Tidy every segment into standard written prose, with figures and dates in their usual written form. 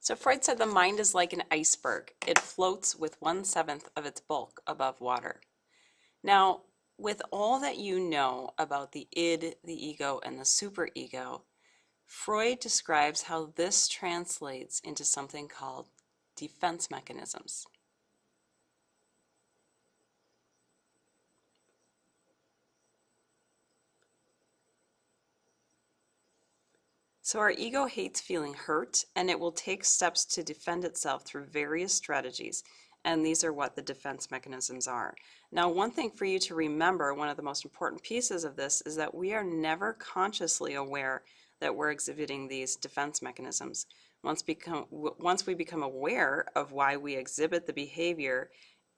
So Freud said the mind is like an iceberg. It floats with 1/7 of its bulk above water. Now, with all that you know about the id, the ego, and the superego, Freud describes how this translates into something called defense mechanisms. So our ego hates feeling hurt, and it will take steps to defend itself through various strategies. And these are what the defense mechanisms are. Now, one thing for you to remember, one of the most important pieces of this, is that we are never consciously aware that we're exhibiting these defense mechanisms. Once we become aware of why we exhibit the behavior,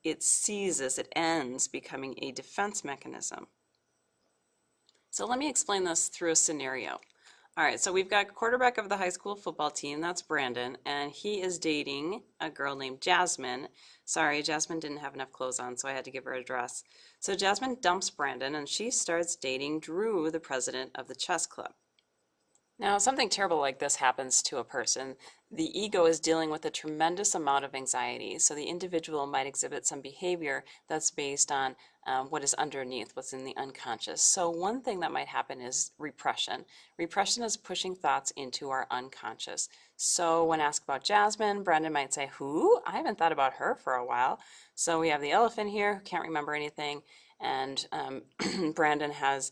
it ceases, it ends becoming a defense mechanism. So let me explain this through a scenario. All right, so we've got quarterback of the high school football team, that's Brandon, and he is dating a girl named Jasmine. Sorry, Jasmine didn't have enough clothes on, so I had to give her a dress. So Jasmine dumps Brandon, and she starts dating Drew, the president of the chess club. Now, something terrible like this happens to a person. The ego is dealing with a tremendous amount of anxiety, so the individual might exhibit some behavior that's based on what is underneath, what's in the unconscious. So one thing that might happen is repression. Repression is pushing thoughts into our unconscious. So when asked about Jasmine, Brandon might say, who? I haven't thought about her for a while. So we have the elephant here who can't remember anything, and Brandon has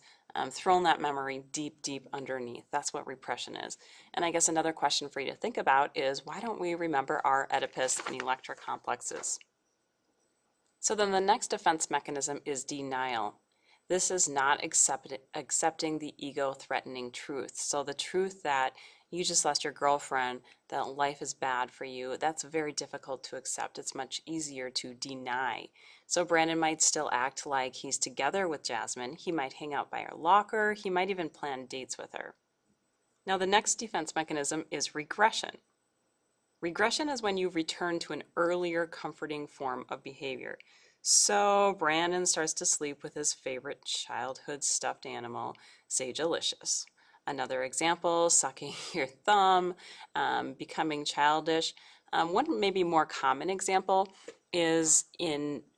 thrown that memory deep, deep underneath. That's what repression is. And I guess another question for you to think about is, why don't we remember our Oedipus and Electra complexes? So then the next defense mechanism is denial. This is not accepting the ego-threatening truth. So the truth that you just lost your girlfriend, that life is bad for you, that's very difficult to accept. It's much easier to deny. So Brandon might still act like he's together with Jasmine. He might hang out by her locker. He might even plan dates with her. Now the next defense mechanism is regression. Regression is when you return to an earlier comforting form of behavior. So Brandon starts to sleep with his favorite childhood stuffed animal, Sage-alicious. Another example, sucking your thumb, becoming childish. One maybe more common example is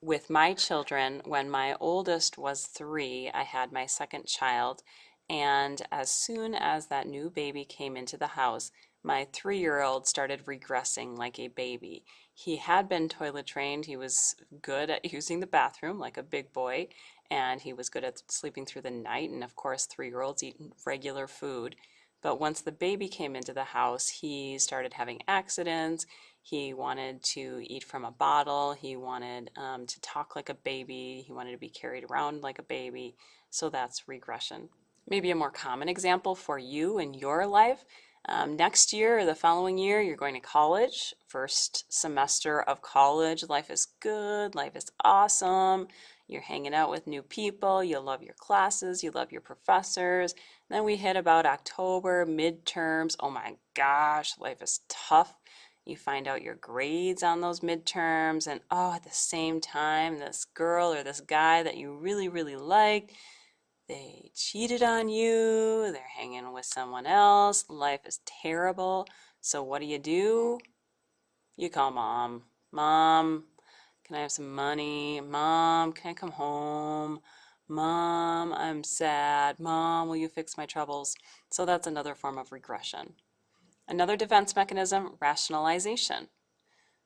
with my children. When my oldest was 3, I had my second child, and as soon as that new baby came into the house, my 3-year-old started regressing like a baby. He had been toilet trained. He was good at using the bathroom like a big boy, and he was good at sleeping through the night. And of course, 3-year-olds eat regular food. But once the baby came into the house, he started having accidents. He wanted to eat from a bottle. He wanted to talk like a baby. He wanted to be carried around like a baby. So that's regression. Maybe a more common example for you in your life. Next year or the following year, you're going to college. First semester of college, life is good, life is awesome. You're hanging out with new people, you love your classes, you love your professors. Then we hit about October, midterms. Oh my gosh, life is tough. You find out your grades on those midterms, and oh, at the same time, this girl or this guy that you really, really liked, they cheated on you, they're hanging with someone else, life is terrible. So what do? You call mom. Mom, can I have some money? Mom, can I come home? Mom, I'm sad. Mom, will you fix my troubles? So that's another form of regression. Another defense mechanism, rationalization.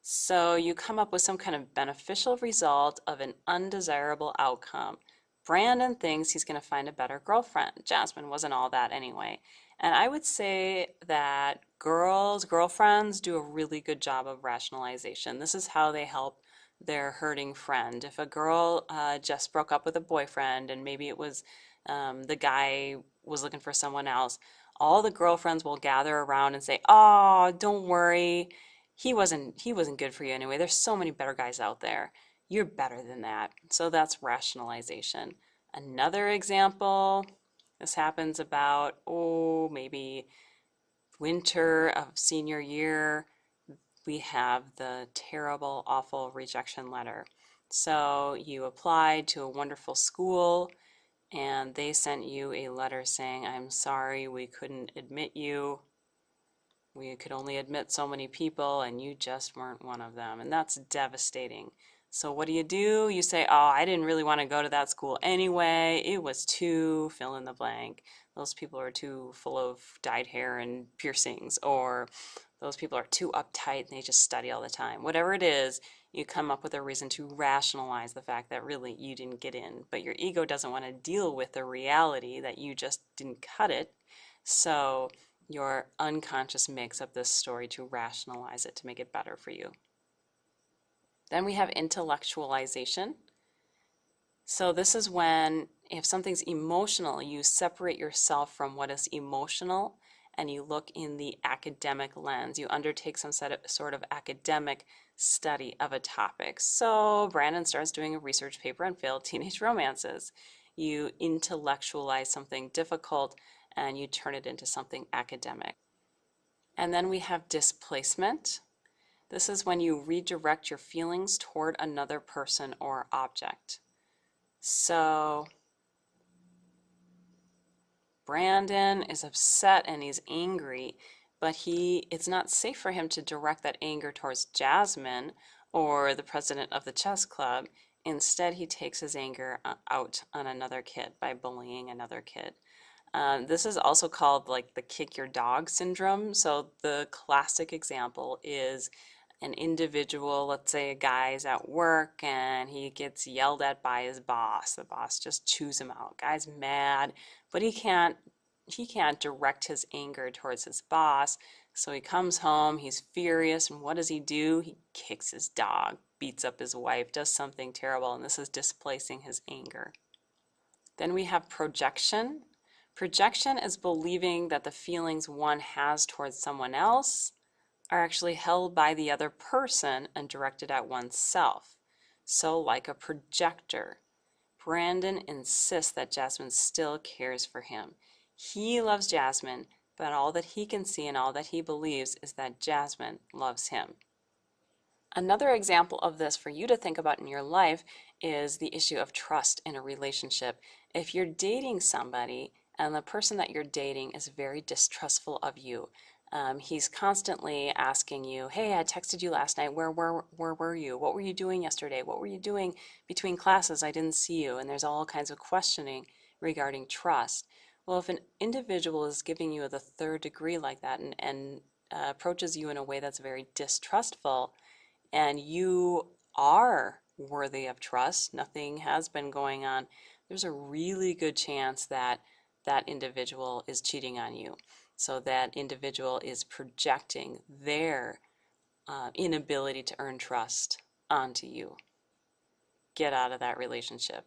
So you come up with some kind of beneficial result of an undesirable outcome. Brandon thinks he's going to find a better girlfriend. Jasmine wasn't all that anyway. And I would say that girlfriends do a really good job of rationalization. This is how they help their hurting friend. If a girl just broke up with a boyfriend and maybe it was the guy was looking for someone else, all the girlfriends will gather around and say, "Oh, don't worry. He wasn't good for you anyway. There's so many better guys out there. You're better than that." So that's rationalization. Another example, this happens about, maybe winter of senior year. We have the terrible, awful rejection letter. So you applied to a wonderful school and they sent you a letter saying, "I'm sorry, we couldn't admit you." we could only admit so many people and you just weren't one of them. And that's devastating. So what do? You say, oh, I didn't really want to go to that school anyway. It was too fill in the blank. Those people are too full of dyed hair and piercings, or those people are too uptight and they just study all the time. Whatever it is, you come up with a reason to rationalize the fact that really you didn't get in. But your ego doesn't want to deal with the reality that you just didn't cut it. So your unconscious makes up this story to rationalize it, to make it better for you. Then we have intellectualization. So this is when, if something's emotional, you separate yourself from what is emotional and you look in the academic lens. You undertake some sort of academic study of a topic. So Brandon starts doing a research paper on failed teenage romances. You intellectualize something difficult and you turn it into something academic. And then we have displacement. This is when you redirect your feelings toward another person or object. So Brandon is upset and he's angry, but it's not safe for him to direct that anger towards Jasmine or the president of the chess club. Instead, he takes his anger out on another kid by bullying another kid. This is also called like the kick your dog syndrome. So the classic example is an individual, let's say a guy's at work and he gets yelled at by his boss. The boss just chews him out. Guy's mad, but he can't direct his anger towards his boss. So he comes home, he's furious, and what does? He kicks his dog, beats up his wife, does something terrible, and this is displacing his anger. Then we have projection. Projection is believing that the feelings one has towards someone else are actually held by the other person and directed at oneself. So like a projector, Brandon insists that Jasmine still cares for him. He loves Jasmine, but all that he can see and all that he believes is that Jasmine loves him. Another example of this for you to think about in your life is the issue of trust in a relationship. If you're dating somebody and the person that you're dating is very distrustful of you, he's constantly asking you, hey, I texted you last night, where were you? What were you doing yesterday? What were you doing between classes? I didn't see you. And there's all kinds of questioning regarding trust. Well, if an individual is giving you the third degree like that and approaches you in a way that's very distrustful, and you are worthy of trust, nothing has been going on, there's a really good chance that that individual is cheating on you. So that individual is projecting their inability to earn trust onto you. Get out of that relationship.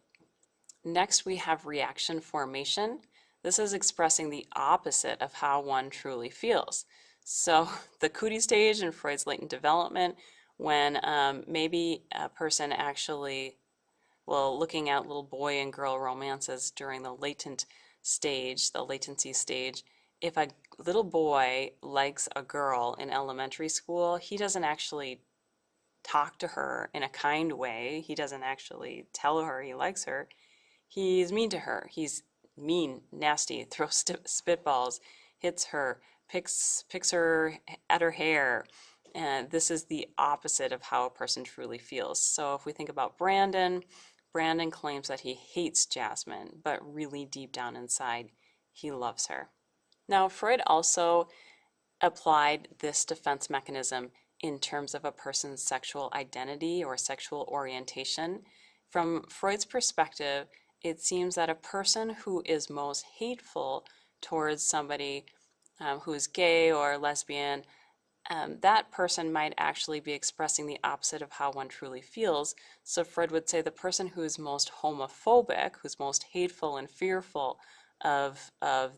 Next, we have reaction formation. This is expressing the opposite of how one truly feels. So the cootie stage in Freud's latent development, when maybe a person actually, looking at little boy and girl romances during the latent stage, the latency stage, if a little boy likes a girl in elementary school, he doesn't actually talk to her in a kind way. He doesn't actually tell her he likes her. He's mean to her. He's mean, nasty, throws spitballs, hits her, picks her at her hair. And this is the opposite of how a person truly feels. So if we think about Brandon claims that he hates Jasmine, but really deep down inside, he loves her. Now, Freud also applied this defense mechanism in terms of a person's sexual identity or sexual orientation. From Freud's perspective, it seems that a person who is most hateful towards somebody who is gay or lesbian, that person might actually be expressing the opposite of how one truly feels. So Freud would say the person who is most homophobic, who's most hateful and fearful of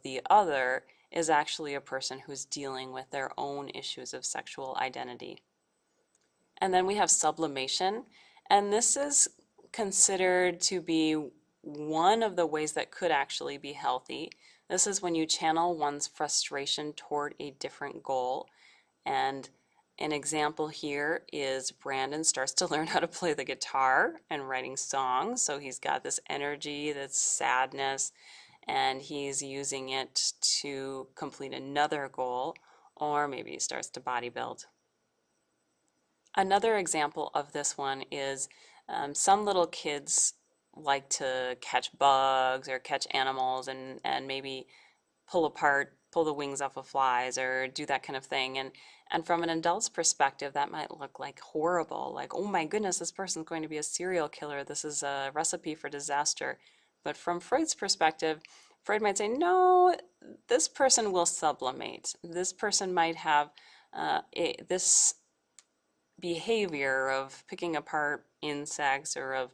the other, is actually a person who's dealing with their own issues of sexual identity. And then we have sublimation, and this is considered to be one of the ways that could actually be healthy. This is when you channel one's frustration toward a different goal. And an example here is Brandon starts to learn how to play the guitar and writing songs. So he's got this energy, this sadness, and he's using it to complete another goal. or maybe he starts to bodybuild. Another example of this one is some little kids like to catch bugs or catch animals and maybe pull the wings off of flies or do that kind of thing. And from an adult's perspective, that might look like horrible, like, oh my goodness, this person's going to be a serial killer. This is a recipe for disaster. But from Freud's perspective, Freud might say, no, this person will sublimate. This person might have this behavior of picking apart insects or of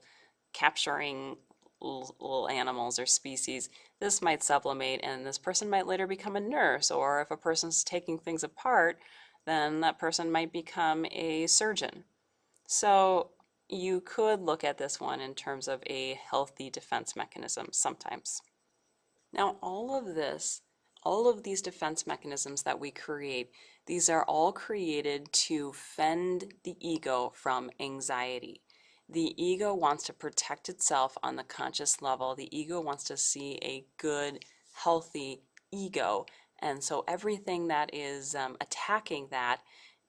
capturing little animals or species. This might sublimate, and this person might later become a nurse, or if a person's taking things apart, then that person might become a surgeon. So you could look at this one in terms of a healthy defense mechanism sometimes. Now, all of these defense mechanisms that we create, these are all created to fend the ego from anxiety. The ego wants to protect itself on the conscious level. The ego wants to see a good, healthy ego. And so everything that is attacking that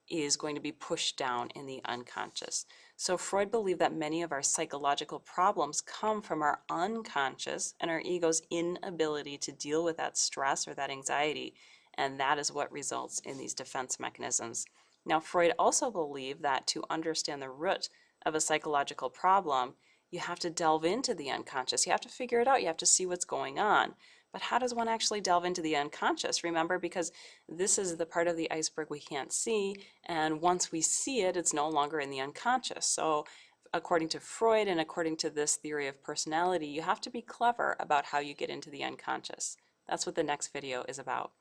is going to be pushed down in the unconscious. So Freud believed that many of our psychological problems come from our unconscious and our ego's inability to deal with that stress or that anxiety, and that is what results in these defense mechanisms. Now, Freud also believed that to understand the root of a psychological problem, you have to delve into the unconscious. You have to figure it out. You have to see what's going on. But how does one actually delve into the unconscious? Remember, because this is the part of the iceberg we can't see, and once we see it, it's no longer in the unconscious. So according to Freud and according to this theory of personality, you have to be clever about how you get into the unconscious. That's what the next video is about.